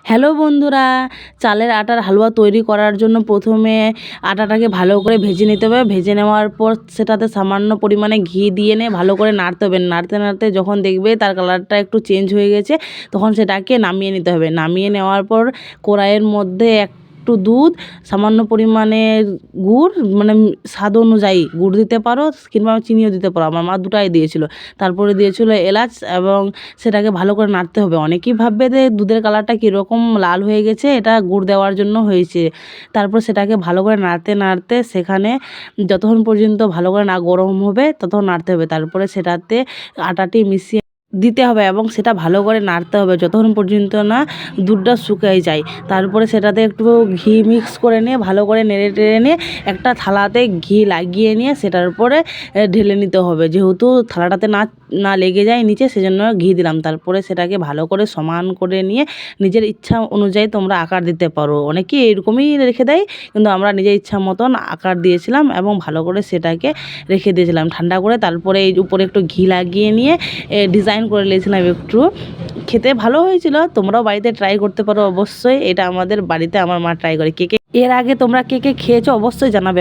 Hello বন্ধুরা, চালের আটার হালুয়া তৈরি করার জন্য প্রথমে আটাটাকে ভালো করে ভেজে নিতে হবে। ভেজে নেওয়ার পর সেটাতে সামান্য পরিমাণে ঘি দিয়ে ভালো করে নাড়তে হবে। নাড়তে নাড়তে যখন দেখবে তার কালারটা একটু চেঞ্জ হয়ে গেছে, তখন সেটাকে নামিয়ে নিতে হবে। নামিয়ে নেওয়ার পর কড়াইয়ের মধ্যে একটু দুধ, সামান্য পরিমাণে গুড়, মানে স্বাদ অনুযায়ী গুড় দিতে পারো কিংবা চিনিও দিতে পারো। আমার মা দুটাই দিয়েছিল। তারপরে দিয়েছিল এলাচ এবং সেটাকে ভালো করে নাড়তে হবে। অনেকেই ভাববে যে দুধের কালারটা কীরকম লাল হয়ে গেছে, এটা গুড় দেওয়ার জন্য হয়েছে। তারপর সেটাকে ভালো করে নাড়তে নাড়তে সেখানে যতক্ষণ পর্যন্ত ভালো করে না গরম হবে ততক্ষণ নাড়তে হবে। তারপরে সেটাতে আটাটি মিশিয়ে দিতে হবে এবং সেটা ভালো করে নাড়তে হবে যতক্ষণ পর্যন্ত না দুধটা শুকিয়ে যায়। তারপরে সেটাতে একটু ঘি মিক্স করে নিয়ে ভালো করে নেড়ে টেড়ে নিয়ে একটা থালাতে ঘি লাগিয়ে নিয়ে সেটার উপরে ঢেলে নিতে হবে। যেহেতু থালাটাতে না না লেগে যায় নিচে, সেজন্য ঘি দিলাম। তারপরে সেটাকে ভালো করে সমান করে নিয়ে নিজের ইচ্ছা অনুযায়ী তোমরা আকার দিতে পারো। অনেকেই এরকমই রেখে দেয়, কিন্তু আমরা নিজের ইচ্ছা মতন আকার দিয়েছিলাম এবং ভালো করে সেটাকে রেখে দিয়েছিলাম ঠান্ডা করে। তারপরে এই উপরে একটু ঘি লাগিয়ে নিয়ে ডিজাইন করে নিয়েছিলাম একটু। খেতে ভালো হয়েছিল। তোমরাও বাড়িতে ট্রাই করতে পারো অবশ্যই। এটা আমাদের বাড়িতে আমার মা ট্রাই করে। কে কে এর আগে তোমরা কে কে খেয়েছো অবশ্যই জানাবে।